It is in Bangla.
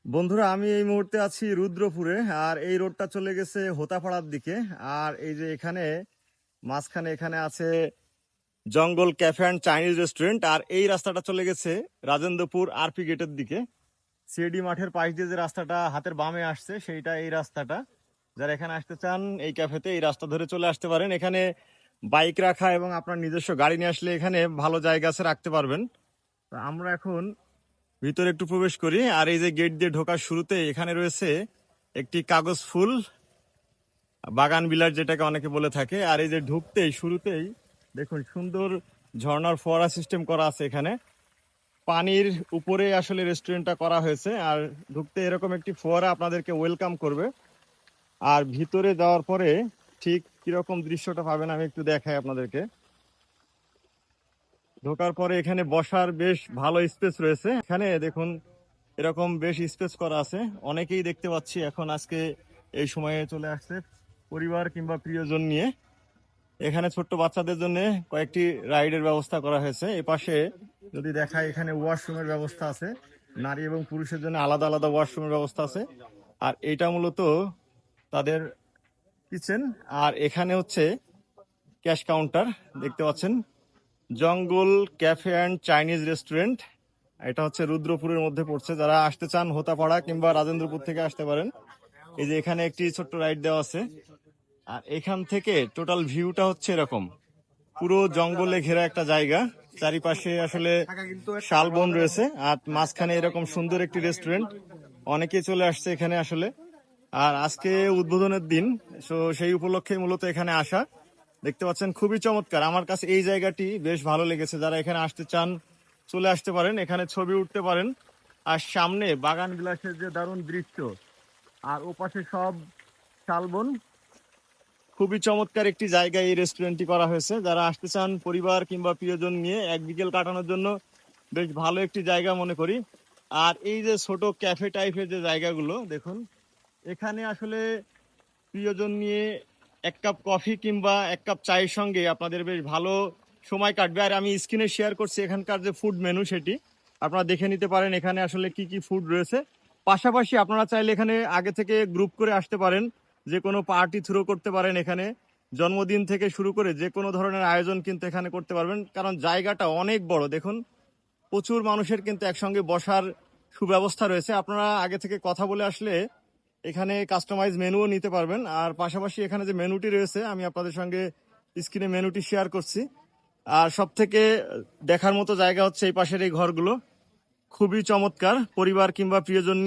বন্ধুরা, আমি এই মুহূর্তে আছি রুদ্রপুরে। আর এই রোডটা চলে গেছে হোতাপাড়ার দিকে। আর এই যে এখানে মাঝখানে এখানে আছে জঙ্গল ক্যাফে অ্যান্ড চাইনিজ রেস্টুরেন্ট। আর এই রাস্তাটা চলে গেছে রাজেন্দ্রপুর আরপি গেটের দিকে। সিএডি মাঠের পাশ দিয়ে যে রাস্তাটা হাতের বামে আসছে সেইটা এই রাস্তাটা। যারা এখানে আসতে চান এই ক্যাফেতে এই রাস্তা ধরে চলে আসতে পারেন। এখানে বাইক রাখা এবং আপনার নিজস্ব গাড়ি নিয়ে আসলে এখানে ভালো জায়গা আছে, রাখতে পারবেন। তো আমরা এখন ভিতরে একটু প্রবেশ করি। আর এই যে গেট দিয়ে ঢোকার শুরুতে এখানে রয়েছে একটি কাগজ ফুল বাগান বিলাস, যেটাকে অনেকে বলে থাকে। আর এই যে ঢুকতেই শুরুতেই দেখুন সুন্দর ঝর্ণার ফোয়ারা সিস্টেম করা আছে এখানে। পানির উপরে আসলে রেস্টুরেন্টটা করা হয়েছে। আর ঢুকতে এরকম একটি ফোয়ারা আপনাদেরকে ওয়েলকাম করবে। আর ভিতরে যাওয়ার পরে ঠিক কিরকম দৃশ্যটা পাবেন আমি একটু দেখাই আপনাদেরকে। ঢোকার পরে এখানে বসার বেশ ভালো স্পেস রয়েছে। এখানে দেখুন এরকম বেশ স্পেস করা আছে। অনেকেই দেখতে পাচ্ছি এখন আজকে এই সময়ে চলে আসছে পরিবার কিংবা প্রিয়জন নিয়ে। এখানে ছোট্ট বাচ্চাদের জন্য কয়েকটি রাইডের ব্যবস্থা করা হয়েছে। এ পাশে যদি দেখায় এখানে ওয়াশরুমের ব্যবস্থা আছে। নারী এবং পুরুষের জন্য আলাদা আলাদা ওয়াশরুমের ব্যবস্থা আছে। আর এটা মূলত তাদের কিচেন। আর এখানে হচ্ছে ক্যাশ কাউন্টার দেখতে পাচ্ছেন। জঙ্গল ক্যাফে অ্যান্ড চাইনিজ রেস্টুরেন্ট, এটা হচ্ছে রুদ্রপুরের মধ্যে পড়ছে। যারা আসতে চান হোতাপাড়া কিংবা রাজেন্দ্রপুর থেকে আসতে পারেন। এই যে এখানে একটি ছোট্ট রাইড দেওয়া আছে। আর এখান থেকে টোটাল ভিউটা হচ্ছে এরকম, পুরো জঙ্গলে ঘেরা একটা জায়গা। চারিপাশে আসলে শালবন রয়েছে। আর মাঝখানে এরকম সুন্দর একটি রেস্টুরেন্ট। অনেকেই চলে আসছে এখানে আসলে। আর আজকে উদ্বোধনের দিন, তো সেই উপলক্ষে মূলত এখানে আসা। দেখতে পাচ্ছেন খুবই চমৎকার। আমার কাছে এই জায়গাটি বেশ ভালো লেগেছে। যারা এখানে আসতে চান চলে আসতে পারেন, এখানে ছবি উঠতে পারেন। আর সামনে বাগান বিলাসের যে দারুণ দৃশ্য, আর ওপাশে সব শালবন। খুবই চমৎকার একটি জায়গায় এই রেস্টুরেন্টটি করা হয়েছে। যারা আসতে চান পরিবার কিংবা প্রিয়জন নিয়ে এক বিকেল কাটানোর জন্য বেশ ভালো একটি জায়গা মনে করি। আর এই যে ছোট ক্যাফে টাইপের যে জায়গাগুলো দেখুন, এখানে আসলে প্রিয়জন নিয়ে এক কাপ কফি কিংবা এক কাপ চায়ের সঙ্গে আপনাদের বেশ ভালো সময় কাটবে। আর আমি স্ক্রিনে শেয়ার করছি এখানকার যে ফুড মেনু, সেটি আপনারা দেখে নিতে পারেন এখানে আসলে কি কি ফুড রয়েছে। পাশাপাশি আপনারা চাইলে এখানে আগে থেকে গ্রুপ করে আসতে পারেন, যে কোনো পার্টি থ্রো করতে পারেন। এখানে জন্মদিন থেকে শুরু করে যে কোনো ধরনের আয়োজন কিন্তু এখানে করতে পারবেন, কারণ জায়গাটা অনেক বড়। দেখুন প্রচুর মানুষের কিন্তু একসঙ্গে বসার সুব্যবস্থা রয়েছে। আপনারা আগে থেকে কথা বলে আসলে এখানে কাস্টমাইজ মেনুও নিতে পারবেন। আর পাশাপাশি এখানে যে মেনুটি রয়েছে আমি আপনাদের সঙ্গে স্ক্রিনে মেনুটি শেয়ার করছি। আর সব থেকে দেখার মতো জায়গা হচ্ছে এই পাশের এই ঘরগুলো, খুবই চমৎকার। পরিবার কিংবা প্রিয়জন নিয়ে